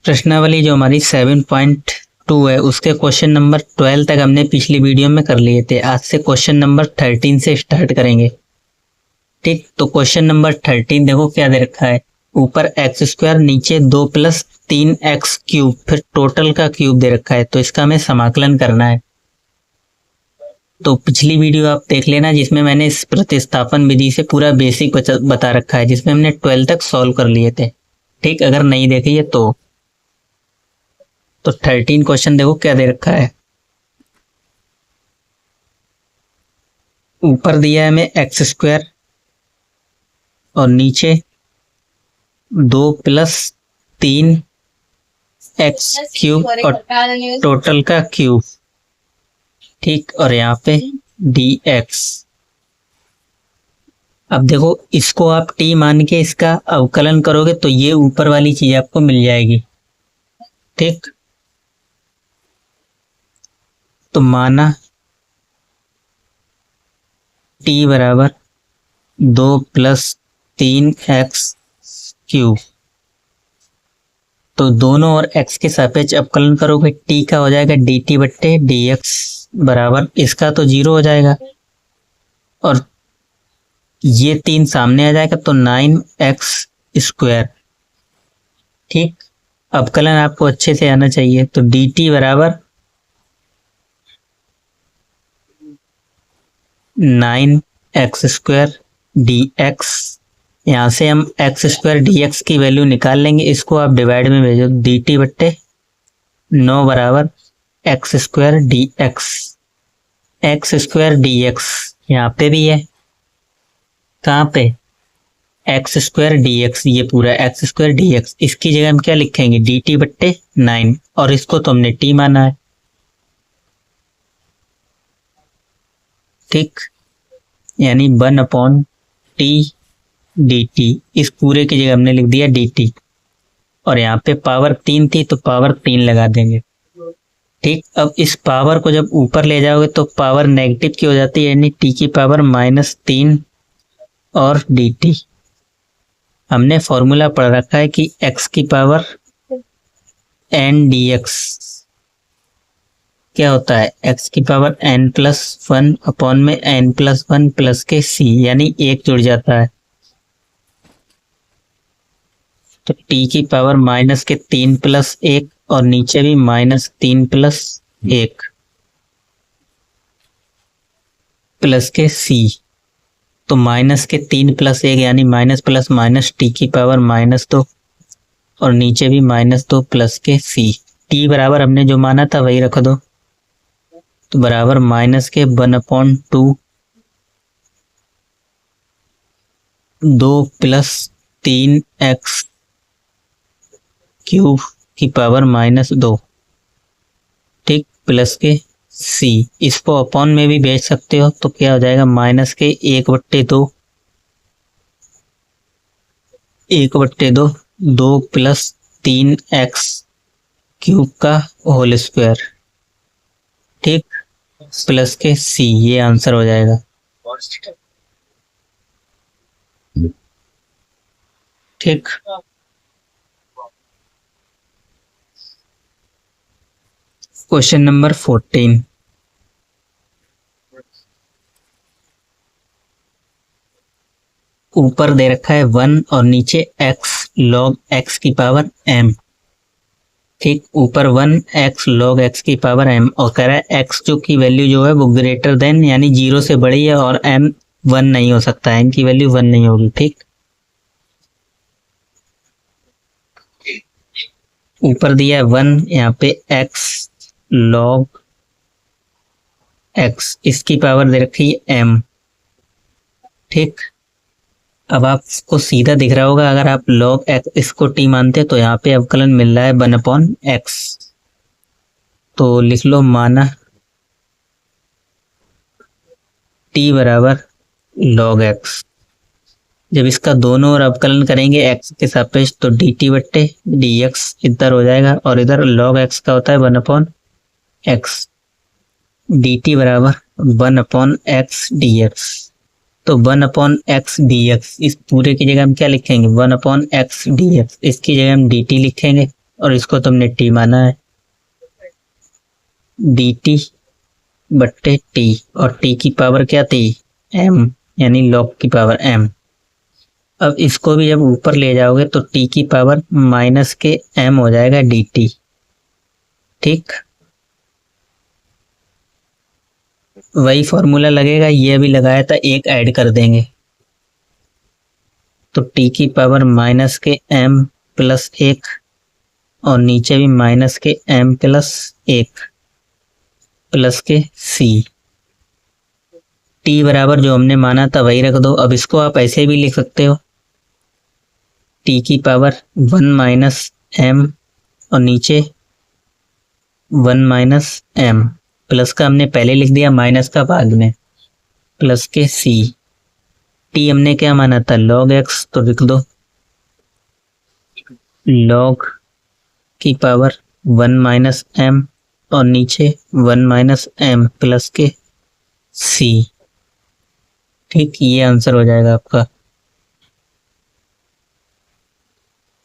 प्रश्नावली जो हमारी 7.2 है उसके क्वेश्चन नंबर 12 तक हमने पिछली वीडियो में कर लिए थे। आज से क्वेश्चन नंबर 13 से स्टार्ट करेंगे। ठीक, तो क्वेश्चन नंबर 13 देखो क्या दे रखा है। ऊपर एक्स स्क्वायर, नीचे 2 + 3x क्यूब, फिर टोटल का क्यूब दे रखा है, तो इसका हमें समाकलन करना है। तो पिछली वीडियो आप देख लेना जिसमें मैंने इस प्रतिस्थापन विधि से पूरा बेसिक बता रखा है, जिसमें हमने 12 तक सॉल्व कर लिए थे। ठीक, अगर नहीं देखी है तो 13 क्वेश्चन देखो क्या दे रखा है। ऊपर दिया है हमें एक्स स्क्वायर और नीचे 2 + 3x क्यूब और टोटल का क्यूब। ठीक, और यहाँ पे dx। अब देखो इसको आप t मान के इसका अवकलन करोगे तो ये ऊपर वाली चीज आपको मिल जाएगी। ठीक, तो माना t बराबर 2 + 3x क्यूब, तो दोनों और x के सापेक्ष अवकलन करोगे, t का हो जाएगा dt/dx बराबर, इसका तो 0 हो जाएगा और ये 3 सामने आ जाएगा तो 9x²। ठीक, अवकलन आपको अच्छे से आना चाहिए। तो dt बराबर 9x² dx। यहाँ से हम x² dx की वैल्यू निकाल लेंगे, इसको आप डिवाइड में भेजो, dt/9 बराबर x² dx। x² dx यहाँ पे भी है, कहाँ पे, x² dx, ये पूरा x² dx। इसकी जगह हम क्या लिखेंगे, dt/9, और इसको तो हमने t माना है। ठीक, यानी 1/t dt, इस पूरे की जगह हमने लिख दिया dt, और यहाँ पे पावर 3 थी तो पावर 3 लगा देंगे। ठीक, अब इस पावर को जब ऊपर ले जाओगे तो पावर नेगेटिव की हो जाती है, यानी t की पावर -3 और dt। हमने फॉर्मूला पढ़ रखा है कि x की पावर n dx क्या होता है, x की पावर n+1 अपॉन में n+1 प्लस के c, यानी 1 जुड़ जाता है। तो t की पावर -3 + 1 और नीचे भी -3 + 1 प्लस के c, तो -3 + 1 यानी माइनस प्लस माइनस t की पावर -2 और नीचे भी -2 प्लस के c। t बराबर हमने जो माना था वही रख दो, तो बराबर -1/2 2 + 3x क्यूब की पावर -2। ठीक, प्लस के c, इसको अपॉन में भी भेज सकते हो, तो क्या हो जाएगा, -1/2 2 + 3x क्यूब का होल स्क्वायर। ठीक, प्लस के c, ये आंसर हो जाएगा। ठीक, क्वेश्चन नंबर 14। ऊपर दे रखा है 1 और नीचे x log x की पावर m। ठीक, ऊपर 1x log x की पावर m और कह रहा है x जो की वैल्यू जो है वो ग्रेटर देन, यानी 0 से बड़ी है, और m 1 नहीं हो सकता, m की वैल्यू 1 नहीं होगी। ठीक, ऊपर दिया है 1, यहाँ पे x log x, इसकी पावर दे रखी है m। ठीक, अब आपको सीधा दिख रहा होगा, अगर आप log x इसको t मानते तो यहाँ पे अवकलन मिल रहा है 1/x, तो लिख लो माना t बराबर log x। जब इसका दोनों ओर अवकलन करेंगे x के सापेक्ष तो dt/dx इधर हो जाएगा, और इधर log x का होता है 1/x, dt बराबर 1/x dx। तो 1/x dx, इस पूरे की जगह हम क्या लिखेंगे, 1/x dx, इसकी जगह हम dt लिखेंगे और इसको तुमने टी माना है, डी टी बट्टे टी, और टी की पावर क्या थी, एम, यानी लॉग की पावर एम। अब इसको भी जब ऊपर ले जाओगे तो टी की पावर माइनस के एम हो जाएगा डी टी। ठीक, वही फॉर्मूला लगेगा, ये अभी लगाया था, एक ऐड कर देंगे तो टी की पावर माइनस के एम प्लस एक, और नीचे भी माइनस के एम प्लस एक प्लस के सी। टी बराबर जो हमने माना था वही रख दो। अब इसको आप ऐसे भी लिख सकते हो, टी की पावर 1 माइनस एम और नीचे 1 माइनस एम, प्लस का हमने पहले लिख दिया, माइनस का बाद में, प्लस के सी। टी हमने क्या माना था, लॉग एक्स, तो लिख दो लॉग की पावर 1 माइनस एम और नीचे 1 माइनस एम प्लस के सी। ठीक, ये आंसर हो जाएगा आपका।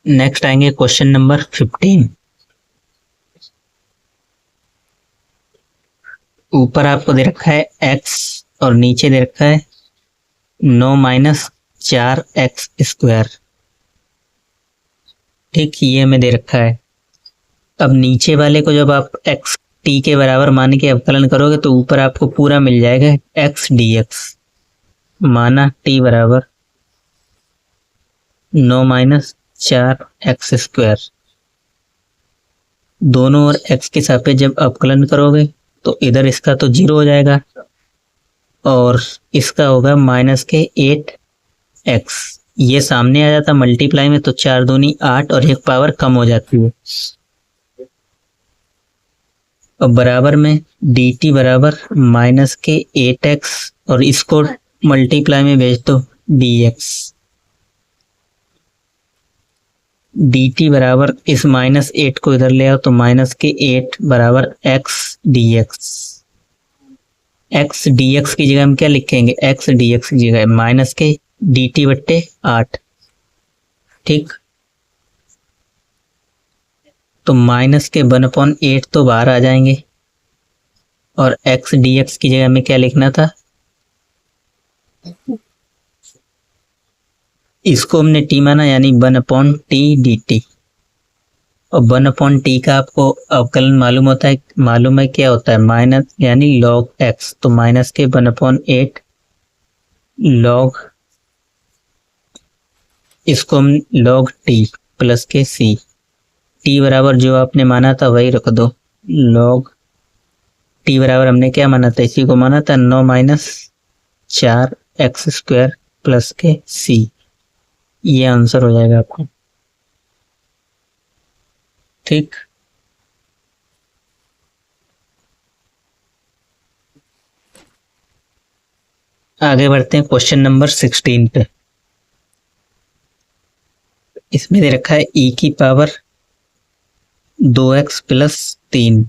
नेक्स्ट आएंगे क्वेश्चन नंबर 15। ऊपर आपको दे रखा है x और नीचे दे रखा है 9 माइनस 4x स्क्वायर। ठीक, ये हमें दे रखा है। अब नीचे वाले को जब आप x t के बराबर मान के अवकलन करोगे तो ऊपर आपको पूरा मिल जाएगा x dx, माना t बराबर 9 माइनस 4x स्क्वायर। दोनों ओर x के सापेक्ष जब अवकलन करोगे तो इधर इसका तो 0 हो जाएगा और इसका होगा माइनस के 8x। ये सामने आ जाता मल्टीप्लाई में तो 4 दूनी 8 और एक पावर कम हो जाती है। और बराबर में dt बराबर माइनस के 8x और इसको मल्टीप्लाई में भेज दो dx। dt बराबर इस माइनस 8 को इधर ले आओ तो माइनस के 8 बराबर x dx। x dx की जगह हम क्या लिखेंगे, x dx की जगह माइनस के dt बट्टे 8। ठीक, तो माइनस के 1/8 तो बाहर आ जाएंगे और x dx की जगह हमें क्या लिखना था, इसको हमने t माना यानी 1/t dt। और 1/t का आपको अवकलन मालूम है क्या होता है, माइनस यानी log x, तो माइनस के 1/8 log, इसको हम log t प्लस के c। t बराबर जो आपने माना था वही रख दो, log t बराबर हमने क्या माना था, इसी को माना था 9 माइनस 4x स्क्वायर प्लस के c। ये आंसर हो जाएगा आपका। ठीक, आगे बढ़ते हैं क्वेश्चन नंबर 16 पे। इसमें दे रखा है e की पावर 2x प्लस 3।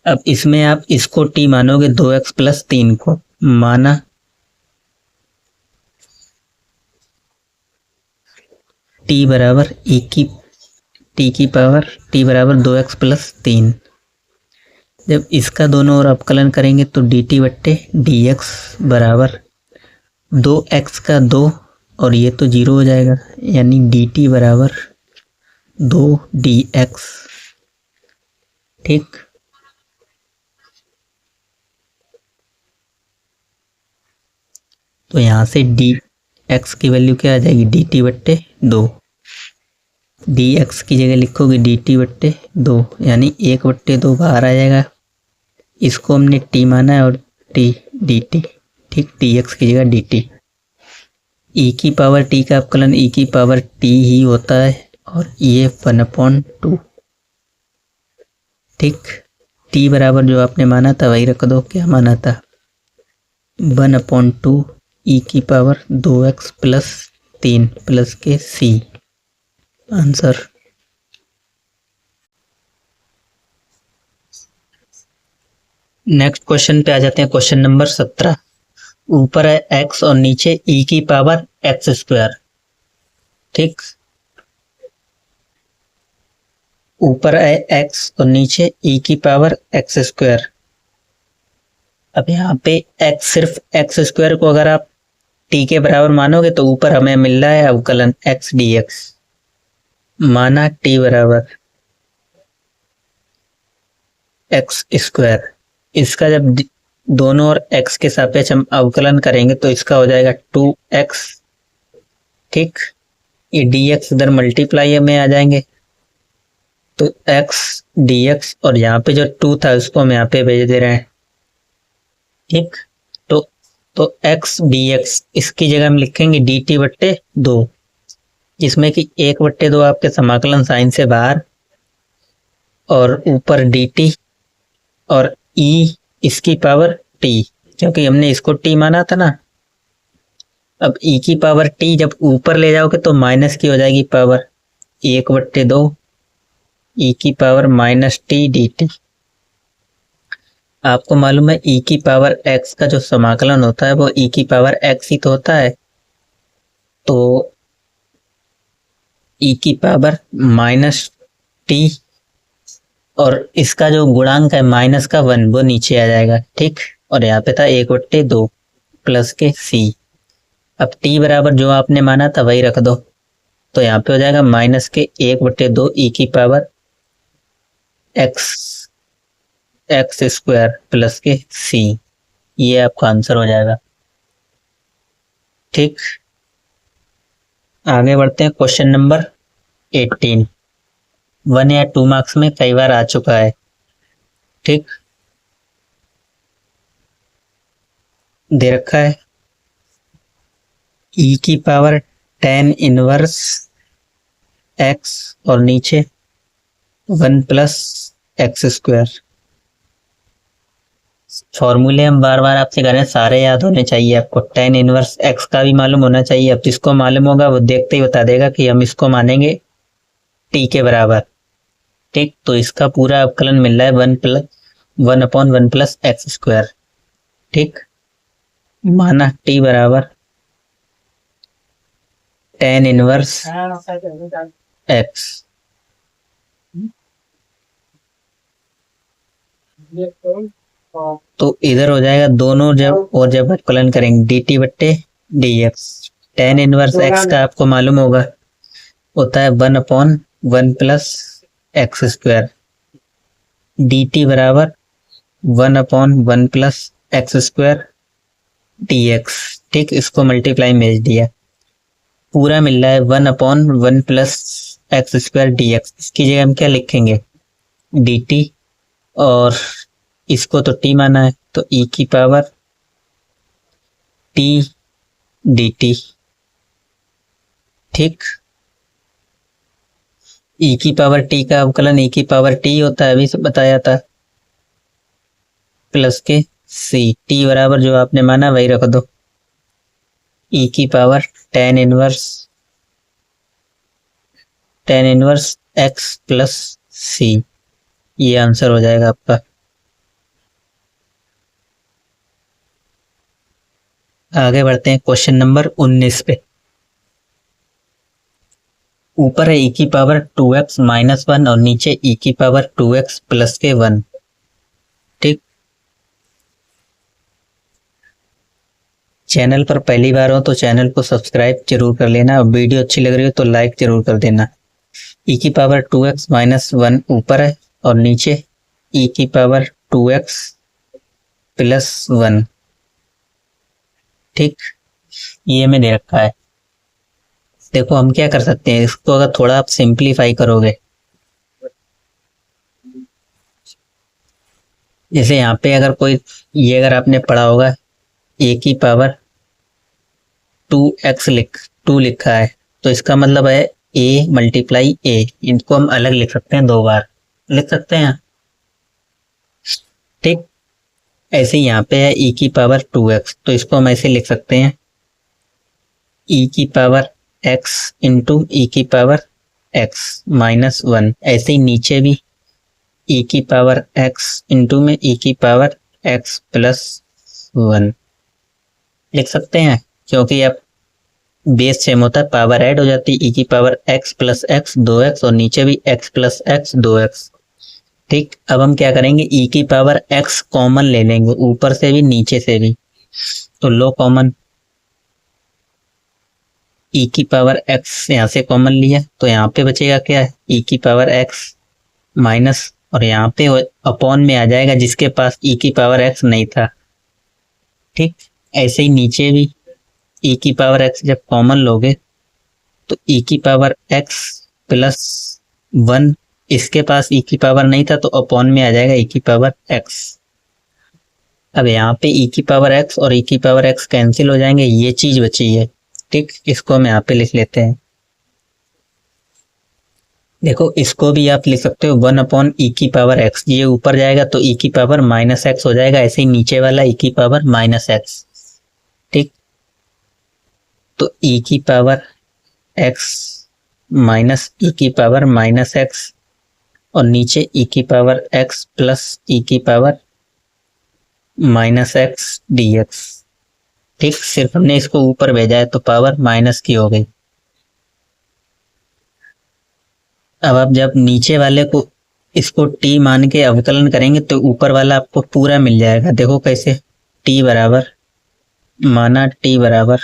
अब इसमें आप इसको t मानोगे 2x प्लस 3 को, माना t बराबर t की पावर t बराबर 2x प्लस 3। जब इसका दोनों ओर अवकलन करेंगे तो dt बट्टे dx बराबर 2x का 2 और ये तो 0 हो जाएगा, यानी dt बराबर 2 dx। ठीक, तो यहां से dx की वैल्यू क्या आ जाएगी, dt बट्टे 2। dx की जगह लिखोगे dt बट्टे 2 यानी 1/2 बाहर आ जाएगा। इसको हमने t माना है और t dt। ठीक, dx की जगह dt। e की पावर t का अवकलन e की पावर t ही होता है और ये 1/2। ठीक, t बराबर जो आपने माना था वही रख दो, क्या माना था 1/2 e की पावर 2x प्लस 3 प्लस के c। आंसर। नेक्स्ट क्वेश्चन पे आ जाते हैं, क्वेश्चन नंबर 17। ऊपर है x और नीचे e की पावर x स्क्वायर। ठीक, ऊपर है एक्स और नीचे ई की पावर एक्स स्क्वायर। अब यहाँ पे एक्स, सिर्फ एक्स स्क्वायर को अगर आप टी के बराबर मानोगे तो ऊपर हमें मिल रहा है अवकलन एक्स डी एक्स। माना टी बराबर एक्स स्क्वायर। इसका जब दोनों और एक्स के सापेक्ष हम अवकलन करेंगे तो इसका हो जाएगा 2x। ठीक, ये dx इधर मल्टीप्लाई में आ जाएंगे तो x dx, और यहाँ पे जो 2 था उसको हम यहाँ पे भेज दे रहे हैं। ठीक, तो x dx, इसकी जगह हम लिखेंगे dt बट्टे 2, जिसमें कि 1/2 आपके समाकलन साइन से बाहर, और ऊपर dt और e इसकी पावर t, क्योंकि हमने इसको t माना था ना। अब e की पावर t जब ऊपर ले जाओगे तो माइनस की हो जाएगी पावर 1/2 e की पावर माइनस टी dt। आपको मालूम है e की पावर x का जो समाकलन होता है वो e की पावर x ही तो होता है, तो e की पावर माइनस टी, और इसका जो गुणांक है माइनस का 1 वो नीचे आ जाएगा। ठीक, और यहाँ पे था 1/2 प्लस के c। अब t बराबर जो आपने माना था वही रख दो, तो यहाँ पे हो जाएगा माइनस के 1/2 e की पावर एक्स स्क्वायर प्लस के c। ये आपका आंसर हो जाएगा। ठीक, आगे बढ़ते हैं। क्वेश्चन नंबर 18 1 या 2 मार्क्स में कई बार आ चुका है। ठीक, दे रखा है e की पावर tan इनवर्स x और नीचे 1 प्लस एक्स स्क्वायर। फॉर्मूले हम बार बार आपसे कह रहे हैं, सारे याद होने चाहिए आपको। tan इनवर्स x का भी मालूम होना चाहिए। अब जिसको मालूम होगा वो देखते ही बता देगा कि हम इसको मानेंगे t के बराबर। ठीक, तो इसका पूरा अवकलन मिल रहा है 1/1 प्लस एक्स स्क्वायर। ठीक, माना t बराबर tan इनवर्स x, तो इधर हो जाएगा दोनों जब अवकलन करेंगे dt बट्टे dx। tan इनवर्स x का आपको मालूम होगा होता है 1/1 प्लस एक्स स्क्वायर। dt बराबर 1/1 प्लस एक्स स्क्वायर dx। ठीक, इसको मल्टीप्लाई में भेज दिया, पूरा मिल रहा है 1/1 प्लस एक्स स्क्वायर dx। इसकी जगह हम क्या लिखेंगे dt, और इसको तो t माना है तो e की पावर t dt। ठीक, e की पावर t का अवकलन e की पावर t होता है, अभी से बताया था, प्लस के c। t बराबर जो आपने माना वही रख दो, e की power tan inverse x plus c। ये आंसर हो जाएगा आपका। आगे बढ़ते हैं क्वेश्चन नंबर 19 पे। ऊपर है e की पावर 2x माइनस 1 और नीचे e की पावर 2x प्लस के 1। ठीक, चैनल पर पहली बार हो तो चैनल को सब्सक्राइब जरूर कर लेना, और वीडियो अच्छी लग रही हो तो लाइक जरूर कर देना। e की पावर 2x माइनस 1 ऊपर है और नीचे e की पावर 2x प्लस 1। ठीक, ये में दे रखा है। देखो हम क्या कर सकते हैं, इसको अगर थोड़ा आप सिंप्लीफाई करोगे, जैसे यहाँ पे अगर कोई, ये अगर आपने पढ़ा होगा a की पावर 2 लिखा है तो इसका मतलब है a मल्टीप्लाई a। इनको हम अलग लिख सकते हैं, 2 बार लिख सकते हैं। ठीक, ऐसे ही यहाँ पे है e की पावर 2x, तो इसको हम ऐसे लिख सकते हैं e की पावर x इंटू e की पावर x माइनस 1। ऐसे ही नीचे भी e की पावर x इंटू में e की पावर x प्लस 1 लिख सकते हैं, क्योंकि अब बेस सेम होता है, पावर ऐड हो जाती है, ई की power x plus x 2x और नीचे भी x प्लस एक्स 2x। ठीक, अब हम क्या करेंगे, ई की पावर x कॉमन ले लेंगे, ऊपर से भी नीचे से भी। तो लो कॉमन, ई की पावर x यहाँ से कॉमन लिया तो यहाँ पे बचेगा क्या, ई की पावर x माइनस, और यहाँ पे अपॉन में आ जाएगा जिसके पास ई की पावर x नहीं था। ठीक, ऐसे ही नीचे भी ई की पावर x जब कॉमन लोगे तो ई की पावर x प्लस 1, इसके पास ई की पावर नहीं था तो अपॉन में आ जाएगा ई की पावर x। अब यहाँ पे ई की पावर x और ई की पावर x कैंसिल हो जाएंगे, ये चीज बची है। ठीक, इसको हम यहाँ पे लिख लेते हैं। देखो इसको भी आप लिख सकते हो 1 अपॉन ई की पावर x, ये ऊपर जाएगा तो ई की पावर माइनस एक्स हो जाएगा, ऐसे ही नीचे वाला ई की पावर माइनस एक्स। ठीक, तो ई की पावर x माइनस ई की पावर माइनस एक्स और नीचे ई की पावर x प्लस ई की power minus x D x. ठीक, सिर्फ हमने इसको ऊपर भेजा है तो पावर माइनस की हो गई। अब आप जब नीचे वाले को इसको t मान के अवकलन करेंगे तो ऊपर वाला आपको पूरा मिल जाएगा। देखो कैसे, t बराबर, माना t बराबर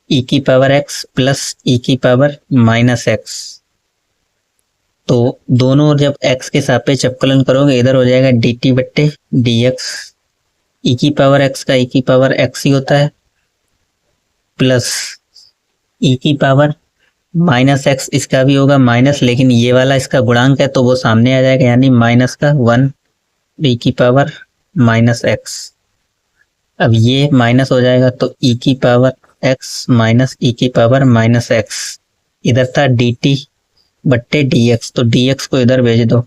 ई की पावर x प्लस ई की पावर माइनस एक्स, तो दोनों ओर जब x के सापेक्ष अवकलन करोगे इधर हो जाएगा dt बट्टे dx। ई की पावर x का ई की पावर x ही होता है, प्लस ई की पावर माइनस एक्स, इसका भी होगा माइनस, लेकिन ये वाला इसका गुणांक है तो वो सामने आ जाएगा, यानी माइनस का 1 ई की पावर माइनस एक्स। अब ये माइनस हो जाएगा तो ई की पावर एक्स माइनस ई की पावर माइनस एक्स, इधर था डी टी बट्टे डी एक्स, तो डी एक्स को इधर भेज दो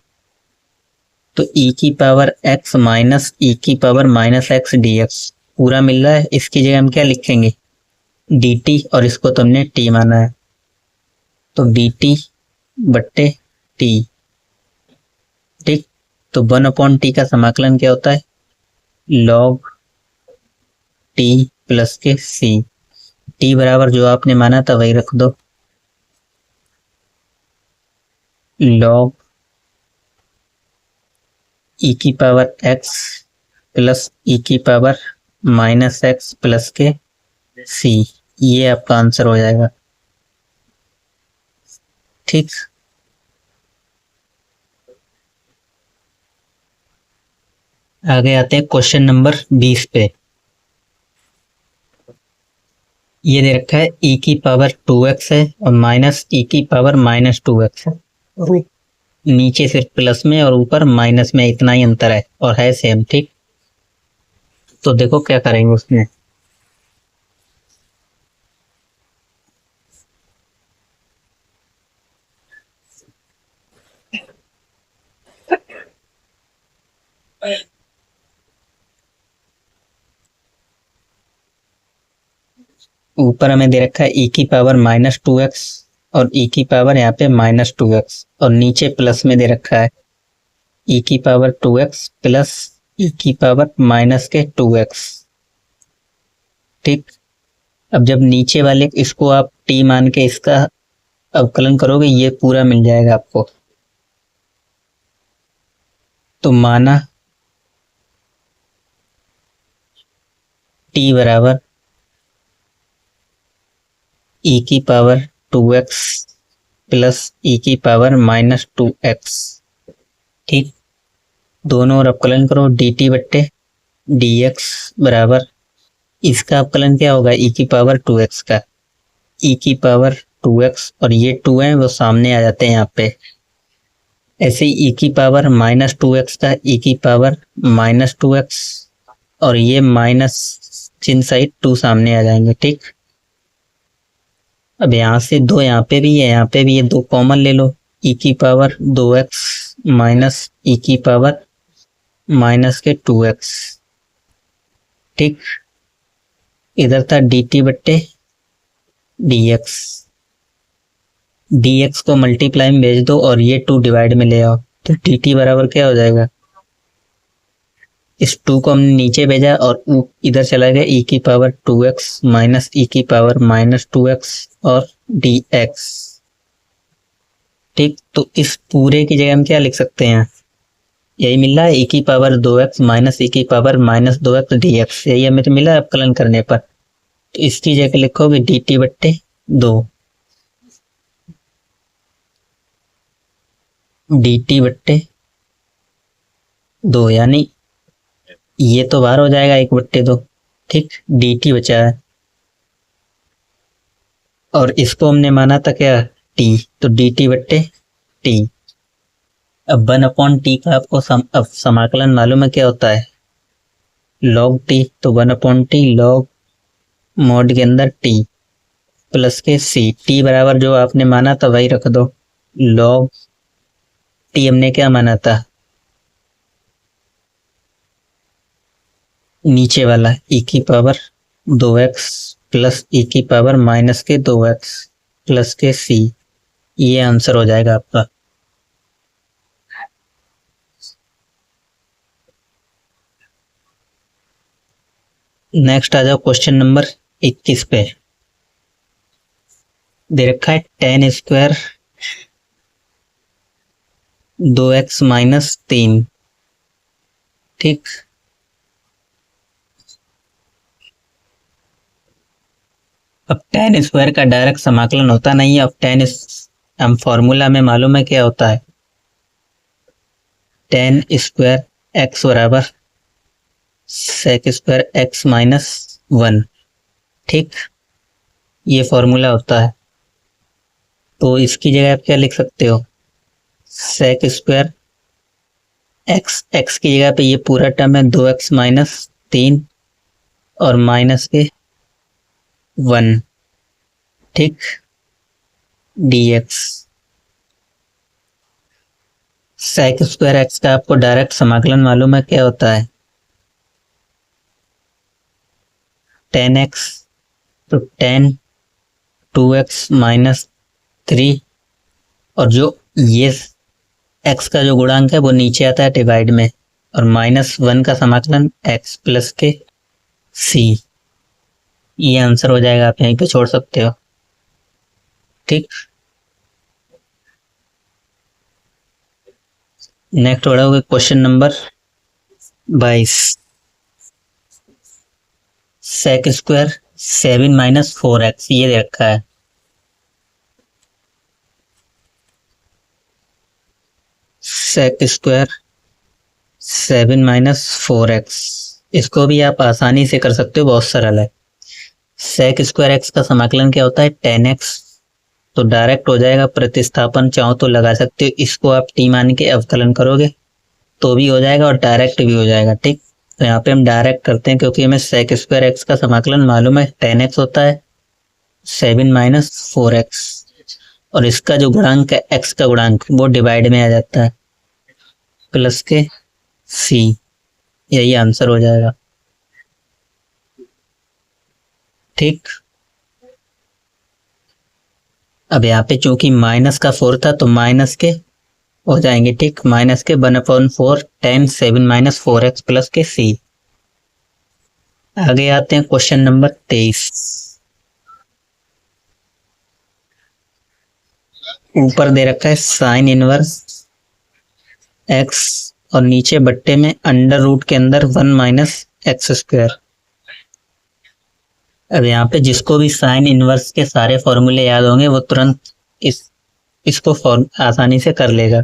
तो ई की पावर एक्स माइनस ई की power minus x D x पूरा मिल रहा है। इसकी जगह हम क्या लिखेंगे, डी टी, और इसको तुमने टी माना है तो डी टी बट्टे टी। ठीक, तो 1 अपॉन टी का समाकलन क्या होता है, लॉग टी प्लस के सी। टी बराबर जो आपने माना था वही रख दो, लॉग ई की पावर एक्स प्लस ई की पावर माइनस एक्स प्लस के सी, ये आपका आंसर हो जाएगा। ठीक, आगे आते हैं क्वेश्चन नंबर 20 पे। ये दे रखा है e की पावर 2x है और माइनस e की पावर माइनस 2x है, और नीचे सिर्फ प्लस में और ऊपर माइनस में इतना ही अंतर है और है सेम। ठीक, तो देखो क्या करेंगे उसमें, ऊपर हमें दे रखा है e की पावर माइनस 2x और e की पावर यहाँ पे माइनस 2x, और नीचे प्लस में दे रखा है e की पावर 2x प्लस e की पावर माइनस के 2x। ठीक, अब जब नीचे वाले इसको आप t मान के इसका अवकलन करोगे ये पूरा मिल जाएगा आपको। तो माना t बराबर e की पावर 2x प्लस e की पावर माइनस 2x। ठीक, दोनों ओर अवकलन करो dt बट्टे dx बराबर, इसका अवकलन क्या होगा, e की पावर 2x का, e की पावर 2x और ये 2 है वो सामने आ जाते हैं यहाँ पे। ऐसे ही e की पावर माइनस 2x का e की पावर माइनस 2x और ये माइनस चिन्ह साइड 2 सामने आ जाएंगे। ठीक, अब यहाँ से 2 यहाँ पे भी है, यहाँ पे भी ये 2 कॉमन ले लो, e की पावर 2x माइनस e की पावर माइनस के 2x। ठीक, इधर था dt बट्टे dx, dx को मल्टीप्लाई में भेज दो और ये 2 डिवाइड में ले आओ तो dt बराबर क्या हो जाएगा, इस 2 को हमने नीचे भेजा और इधर चला गया e की पावर 2x माइनस e की पावर माइनस 2x और dx। ठीक, तो इस पूरे की जगह हम क्या लिख सकते हैं, यही मिल रहा है e की पावर 2x माइनस e की पावर माइनस 2x dx, यही हमें तो मिला अवकलन करने पर। तो इसकी जगह लिखोगे dt बट्टे 2, dt बट्टे 2, यानी ये तो बाहर हो जाएगा 1/2। ठीक, dt बचा है और इसको हमने माना था क्या t, तो dt बट्टे t। अब 1/t का आपको अब समाकलन मालूम है क्या होता है, log t, तो 1/t log मॉड के अंदर t प्लस के c, t बराबर जो आपने माना था वही रख दो, log t हमने क्या माना था, नीचे वाला e की पावर 2x प्लस e की पावर माइनस के 2x प्लस के c, ये आंसर हो जाएगा आपका। नेक्स्ट आ जाओ क्वेश्चन नंबर 21 पे। दे रखा है tan स्क्वायर 2x माइनस 3। ठीक, अब tan स्क्वायर का डायरेक्ट समाकलन होता नहीं है। अब हम फॉर्मूला में मालूम है क्या होता है, tan स्क्वायर x बराबर sec स्क्वायर x माइनस 1। ठीक, ये फॉर्मूला होता है। तो इसकी जगह आप क्या लिख सकते हो, sec स्क्वायर x की जगह पे ये पूरा टर्म है 2x माइनस 3 और माइनस के 1। ठीक, dx। sec स्क्वायर x का आपको डायरेक्ट समाकलन मालूम है क्या होता है, tan x, तो tan 2x माइनस 3 और जो ये x का जो गुणांक है वो नीचे आता है डिवाइड में, और माइनस 1 का समाकलन x प्लस के c, ये आंसर हो जाएगा। आप यहीं पे छोड़ सकते हो। ठीक, नेक्स्ट बढ़ोगे question number 22। Sec square 7 minus 4x, ये दे रखा है। सेक स्क्वायर 7 माइनस 4x, इसको भी आप आसानी से कर सकते हो, बहुत सरल है। सेक स्क्वायर x का समाकलन क्या होता है, tan x, तो डायरेक्ट हो जाएगा। प्रतिस्थापन चाहो तो लगा सकते हो, इसको आप t मान के अवकलन करोगे तो भी हो जाएगा और डायरेक्ट भी हो जाएगा। ठीक, तो यहाँ पे हम डायरेक्ट करते हैं क्योंकि हमें सेक स्क्वायर x का समाकलन मालूम है, tan x होता है 7 माइनस 4x, और इसका जो गुणांक है x का गुणांक वो डिवाइड में आ जाता है प्लस के c, यही आंसर हो जाएगा। ठीक, अब यहाँ पे चूंकि माइनस का 4 था तो माइनस के हो जाएंगे। ठीक, माइनस के 1/4 tan 7 माइनस 4x प्लस के c। आगे आते हैं क्वेश्चन नंबर 23। ऊपर दे रखा है साइन इनवर्स x और नीचे बट्टे में अंडर रूट के अंदर 1 माइनस एक्स स्क्वायर। अब यहाँ पे जिसको भी साइन इनवर्स के सारे फॉर्मूले याद होंगे वो तुरंत इसको आसानी से कर लेगा।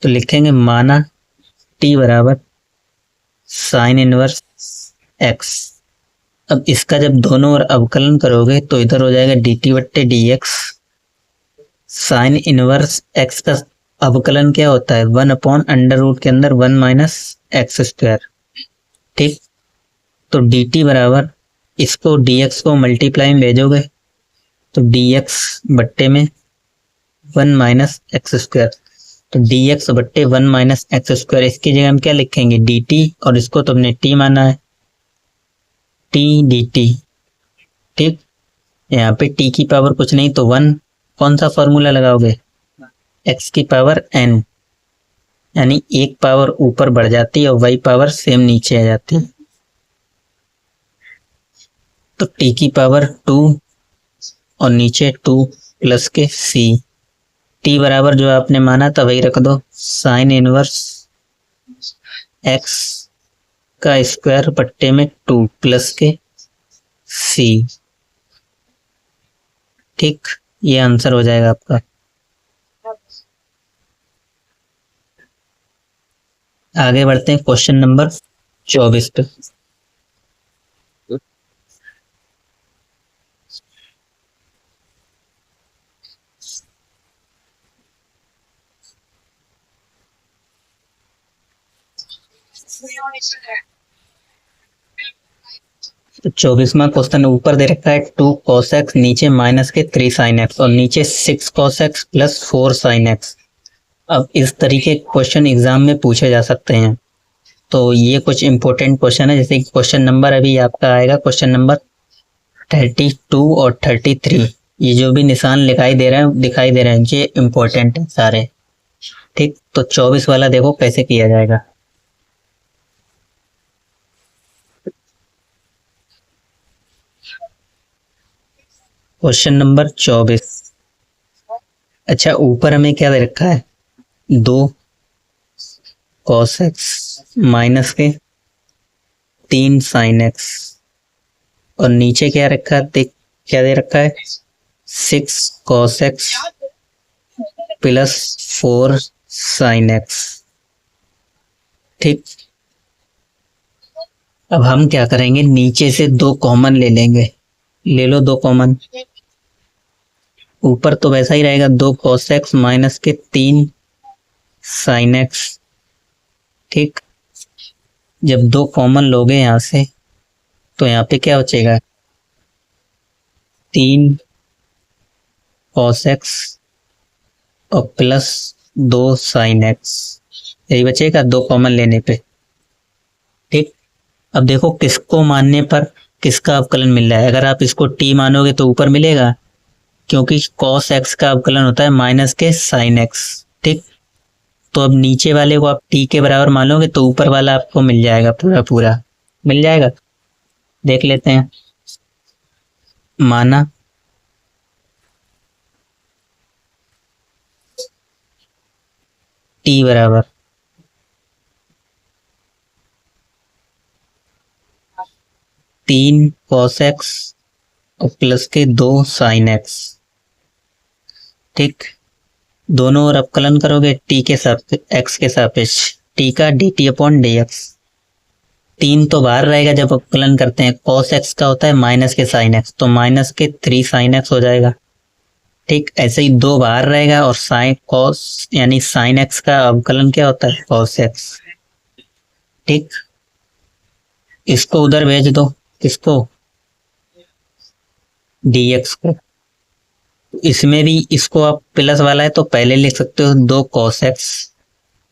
तो लिखेंगे माना t बराबर साइन इनवर्स x। अब इसका जब दोनों ओर अवकलन करोगे तो इधर हो जाएगा dt बट्टे dx। साइन इनवर्स x का अवकलन क्या होता है, 1/अंडर रूट के अंदर 1 माइनस एक्स स्क्वायर। ठीक, तो dt बराबर इसको dx को मल्टीप्लाई में भेजोगे तो dx बट्टे में 1 माइनस एक्स स्क्वायर, तो dx बट्टे 1 माइनस एक्स स्क्वायर। इसकी जगह हम क्या लिखेंगे, dt, और इसको तो हमने t माना है, t dt। ठीक, यहाँ पे t की पावर कुछ नहीं तो 1, कौन सा फॉर्मूला लगाओगे, x की पावर n, यानी एक पावर ऊपर बढ़ जाती है और वही पावर सेम नीचे आ जाती है। तो टी की पावर 2 और नीचे 2 प्लस के सी। टी बराबर जो आपने माना था वही रख दो, साइन इनवर्स एक्स का स्क्वायर पट्टे में 2 प्लस के सी। ठीक, ये आंसर हो जाएगा आपका। आगे बढ़ते हैं क्वेश्चन नंबर 24 पे। तो 24वां क्वेश्चन ऊपर दे रखा है 2 cos x, नीचे माइनस के 3 sin x और नीचे 6 cos x plus 4 sin x। अब इस तरीके के क्वेश्चन एग्जाम में पूछे जा सकते हैं। तो ये कुछ इंपॉर्टेंट क्वेश्चन है, जैसे क्वेश्चन नंबर अभी आपका आएगा क्वेश्चन नंबर 32 और 33। ये जो भी निशान दिखाई दे रहे हैं ये इंपॉर्टेंट है सारे। ठीक, तो 24 वाला देखो कैसे किया जाएगा। Question number 24। अच्छा, ऊपर हमें क्या दे रखा है, 2 cos x माइनस के 3 sin x और नीचे क्या रखा है, क्या दे रखा है 6 cos x plus 4 sin x। ठीक, अब हम क्या करेंगे, नीचे से 2 कॉमन ले लेंगे। ले लो 2 कॉमन। ऊपर तो वैसा ही रहेगा 2 cos x माइनस के 3 sin x। ठीक, जब 2 कॉमन लोगे यहां से तो यहाँ पे क्या बचेगा, 3 cos x और प्लस 2 sin x, यही बचेगा 2 कॉमन लेने पे। ठीक, अब देखो किसको मानने पर किसका अवकलन मिल रहा है। अगर आप इसको t मानोगे तो ऊपर मिलेगा, क्योंकि cos x का अवकलन होता है माइनस के sin x। ठीक, तो अब नीचे वाले को आप t के बराबर मानोगे तो ऊपर वाला आपको मिल जाएगा, पूरा पूरा मिल जाएगा। देख लेते हैं। माना t बराबर 3 cos x और प्लस के 2 sin x। ठीक, दोनों ओर अवकलन करोगे t के साथ x के सापेक्ष, t का dt अपॉन dx। 3 तो बाहर रहेगा जब अवकलन करते हैं, cos x का होता है माइनस के sin x, तो माइनस के 3 sin x हो जाएगा। ठीक, ऐसे ही 2 बाहर रहेगा और साइन cos यानी sin x का अवकलन क्या होता है, cos x। ठीक, इसको उधर भेज दो, किसको, dx को। इसमें भी इसको आप प्लस वाला है तो पहले लिख सकते हो 2 cos x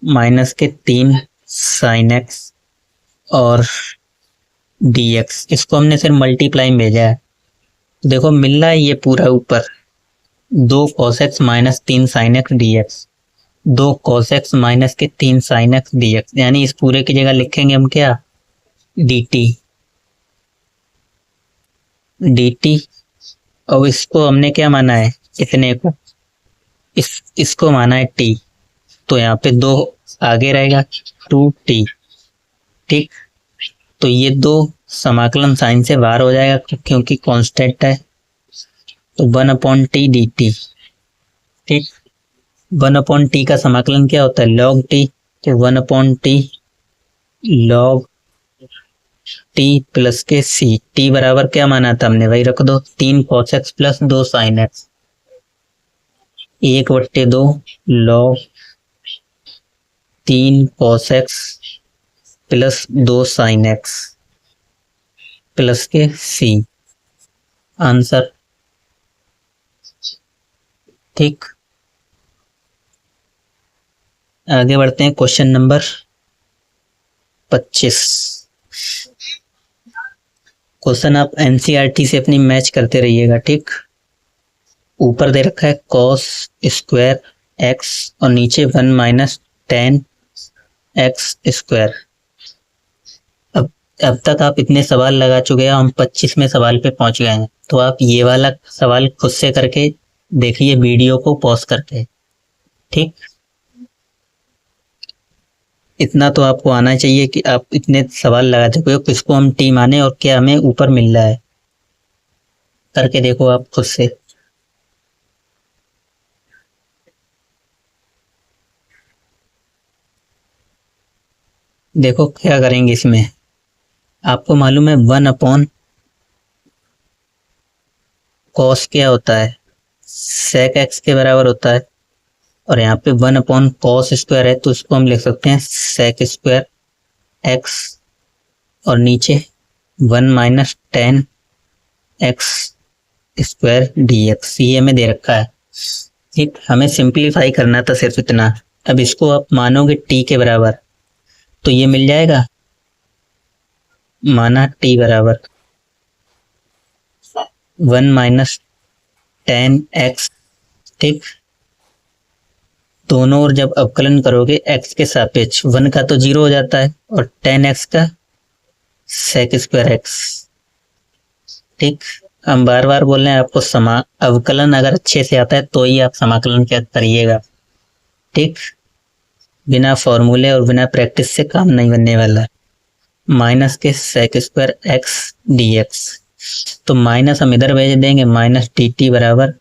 माइनस के 3 sin x और dx। इसको हमने सिर्फ मल्टीप्लाई में भेजा है। देखो मिल रहा है ये पूरा ऊपर 2 cos x minus 3 sin x dx, 2 cos x minus के 3 sin x dx, यानी इस पूरे की जगह लिखेंगे हम क्या, dt। और इसको हमने क्या माना है, इतने को इसको माना है t, तो यहाँ पे 2 आगे रहेगा 2t। ठीक, तो ये 2 समाकलन साइन से बाहर हो जाएगा क्योंकि कांस्टेंट है, तो 1/t dt। ठीक, 1/t का समाकलन क्या होता है, log t, तो 1/t log t प्लस के c। t बराबर क्या माना था हमने, वही रख दो, 3 cos x plus 2 sin x, 1/2 log 3 cos x plus 2 sin x plus के c। आंसर। ठीक, आगे बढ़ते हैं क्वेश्चन नंबर 25। क्वेश्चन आप एनसीईआरटी से अपनी मैच करते रहिएगा। ठीक, ऊपर दे रखा है cos स्क्वायर x और नीचे 1 माइनस tan एक्स स्क्वायर। अब तक आप इतने सवाल लगा चुके हैं, हम 25वें सवाल पे पहुंच गए हैं। तो आप ये वाला सवाल खुद से करके देखिए वीडियो को पॉज करके। ठीक, इतना तो आपको आना चाहिए कि आप इतने सवाल लगा चुके हो, किसको हम टी माने और क्या हमें ऊपर मिल रहा है। करके देखो आप खुद से। देखो क्या करेंगे इसमें। आपको मालूम है 1/cos क्या होता है, sec x के बराबर होता है। और यहाँ पे 1/cos स्क्वायर है तो इसको हम लिख सकते हैं sec स्क्वायर x, और नीचे 1 - tan x स्क्वायर dx, ये हमें दे रखा है। ठीक, हमें सिंप्लीफाई करना था सिर्फ इतना। अब इसको आप मानोगे t के बराबर तो ये मिल जाएगा, माना t बराबर 1 - tan x। ठीक, दोनों ओर जब अवकलन करोगे x के सापेक्ष, 1 का तो 0 हो जाता है और tan x का sec स्क्वायर x। ठीक, हम बार बार बोल रहे हैं आपको अवकलन अगर अच्छे से आता है तो ही आप समाकलन क्या करिएगा। ठीक, बिना फॉर्मूले और बिना प्रैक्टिस से काम नहीं बनने वाला। माइनस के sec स्क्वायर x dx, तो माइनस हम इधर भेज देंगे, माइनस dt बराबर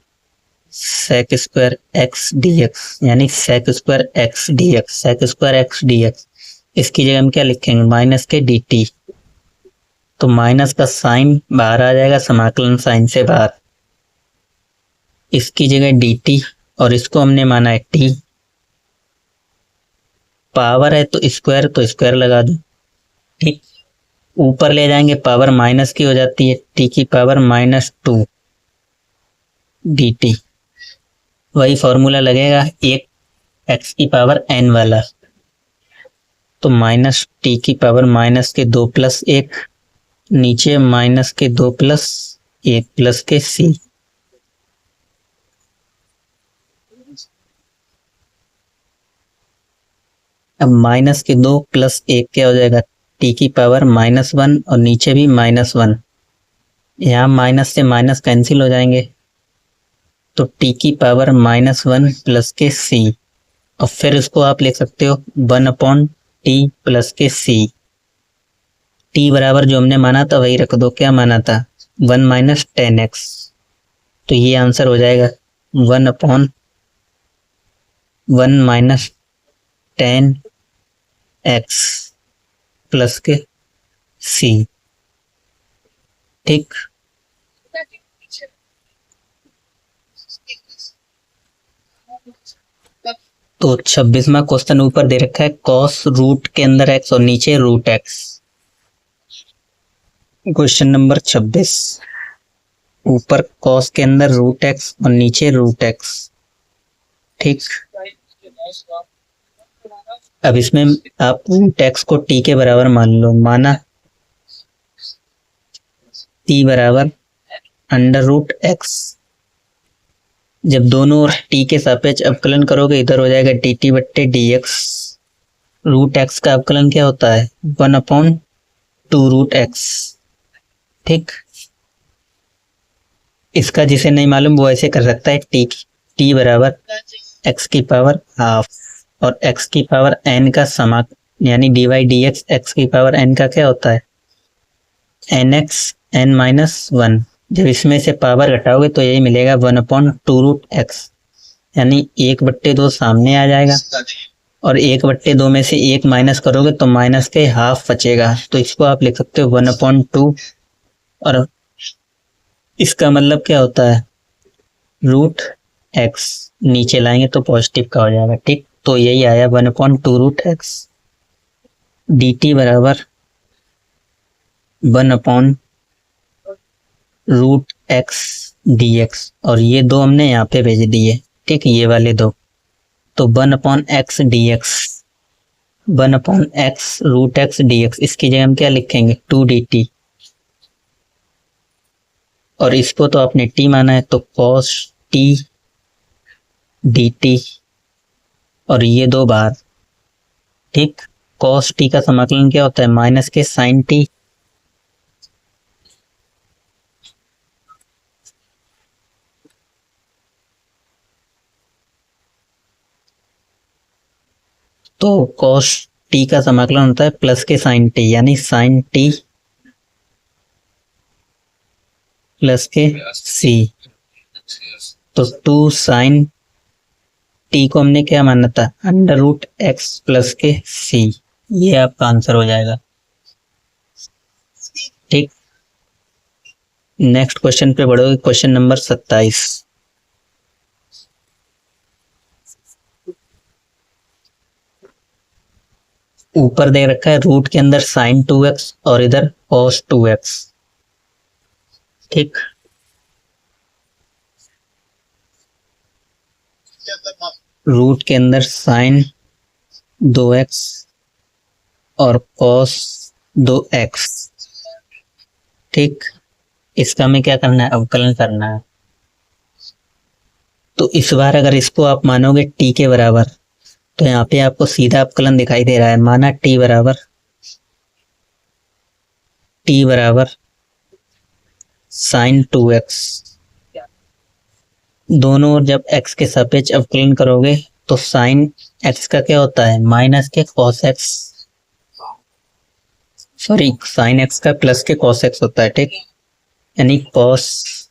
sec स्क्वायर x dx, यानी sec square x dx, sec square x dx। इसकी जगह हम क्या लिखेंगे, माइनस के dt, तो माइनस का साइन बाहर आ जाएगा, समाकलन साइन से बाहर। इसकी जगह dt और इसको हमने माना है t, पावर है तो स्क्वायर लगा दो। ठीक, ऊपर ले जाएंगे पावर माइनस की हो जाती है, t की पावर -2 dt। वही फॉर्मूला लगेगा एक x की पावर n वाला, तो माइनस t की पावर -2 + 1, नीचे -2 + 1 + के c। अब -2 + 1 क्या हो जाएगा, t की पावर -1 और नीचे भी -1। यहाँ माइनस से माइनस कैंसिल हो जाएंगे, तो t की पावर -1 + के c। और फिर इसको आप लिख सकते हो 1/t + के c। t बराबर जो हमने माना था वही रख दो, क्या माना था, 1 - tan x। तो ये आंसर हो जाएगा 1/1 - tan x + के c। ठीक, तो 26वां क्वेश्चन ऊपर दे रखा है, cos रूट के अंदर x और नीचे √x। क्वेश्चन नंबर 26, ऊपर cos के अंदर √x और नीचे √x। ठीक, अब इसमें आप √x को t के बराबर मान लो, माना t बराबर √x। जब दोनों ओर t के सापेक्ष अवकलन करोगे इधर हो जाएगा dt/dx। √x का अवकलन क्या होता है, 1/2√x। ठीक, इसका जिसे नहीं मालूम वो ऐसे कर सकता है, t बराबर x की पावर हाफ और x की पावर n का समाक, यानी dy/dx x की पावर n का क्या होता है, nx n-1। जब इसमें से पावर घटाओगे तो यही मिलेगा 1/2√x, यानी 1/2 सामने आ जाएगा और 1/2 में से 1 माइनस करोगे तो माइनस के हाफ बचेगा, तो इसको आप लिख सकते हो 1/2। और इसका मतलब क्या होता है, √x नीचे लाएंगे तो पॉजिटिव का हो जाएगा। ठीक, तो यही आया 1/2√x। dt बराबर 1/√x dx, और ये दो हमने यहाँ पे भेज दिए। ठीक, ये वाले दो, तो 1/x dx, 1/x √x dx। इसकी जगह हम क्या लिखेंगे, 2 dt, और इसको तो आपने t माना है तो cos t dt, और ये दो बार। ठीक, कॉस टी का समाकलन क्या होता है, माइनस के साइन टी। तो कॉस टी का समाकलन होता है प्लस के साइन टी, यानी साइन टी प्लस के सी। तो 2 साइन टी को हमने क्या माना था, अंडर रूट एक्स प्लस के सी। ये आपका आंसर हो जाएगा। ठीक, नेक्स्ट क्वेश्चन पे बढ़ोगे, क्वेश्चन नंबर 27। ऊपर दे रखा है रूट के अंदर साइन 2x और इधर कॉस 2x। ठीक, रूट के अंदर साइन 2x और कॉस 2x। ठीक, इसका हमें क्या करना है, अवकलन करना है। तो इस बार अगर इसको आप मानोगे t के बराबर, तो यहाँ पे आपको सीधा अवकलन दिखाई दे रहा है। माना t बराबर साइन 2x। दोनों ओर जब x के सापेक्ष अवकलन करोगे तो साइन x का क्या होता है, माइनस के cos x, sorry sine x का प्लस के कॉस x होता है। ठीक, यानी कॉस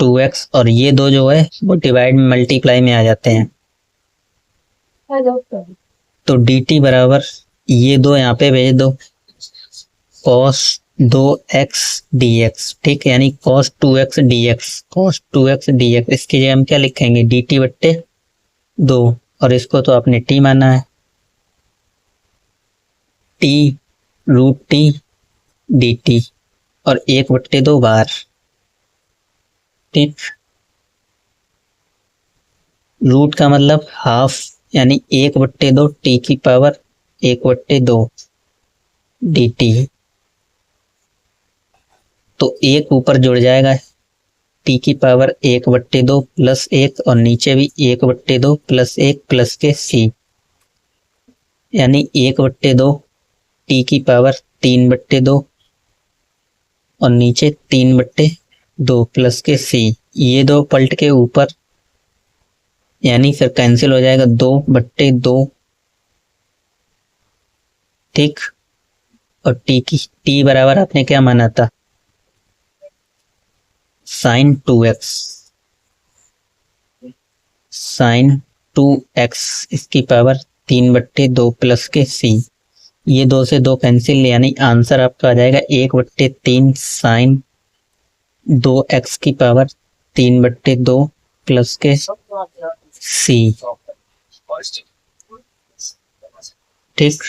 2x और ये दो जो है वो डिवाइड में मल्टीप्लाई में आ जाते हैं। तो dt बराबर ये दो यहाँ पे भेज दो, cos 2x dx। ठीक, यानी cos 2x dx। इसकी जगह हम क्या लिखेंगे, dt बट्टे 2, और इसको तो आपने t माना है, t रूट टी dt और 1/2 बार। ठीक, रूट का मतलब हाफ, यानी 1/2 t की पावर 1/2 dt। तो 1 ऊपर जुड़ जाएगा, t की पावर 1/2 प्लस 1 और नीचे भी 1/2 प्लस 1 प्लस के c, यानी 1/2 t की पावर 3/2 और नीचे 3/2 प्लस के c। ये दो पलट के ऊपर, यानी फिर कैंसिल हो जाएगा 2/2। ठीक, और t बराबर आपने क्या माना था, साइन 2x, इसकी पावर 3/2 प्लस के c। ये 2 से 2 कैंसिल, यानी आंसर आपका आ जाएगा 1/3 साइन 2x की पावर 3/2 प्लस के c। ठीक,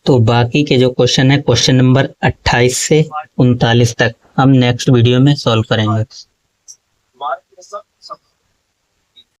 तो बाकी के जो क्वेश्चन है, क्वेश्चन नंबर 28 से 39 तक हम नेक्स्ट वीडियो में सॉल्व करेंगे।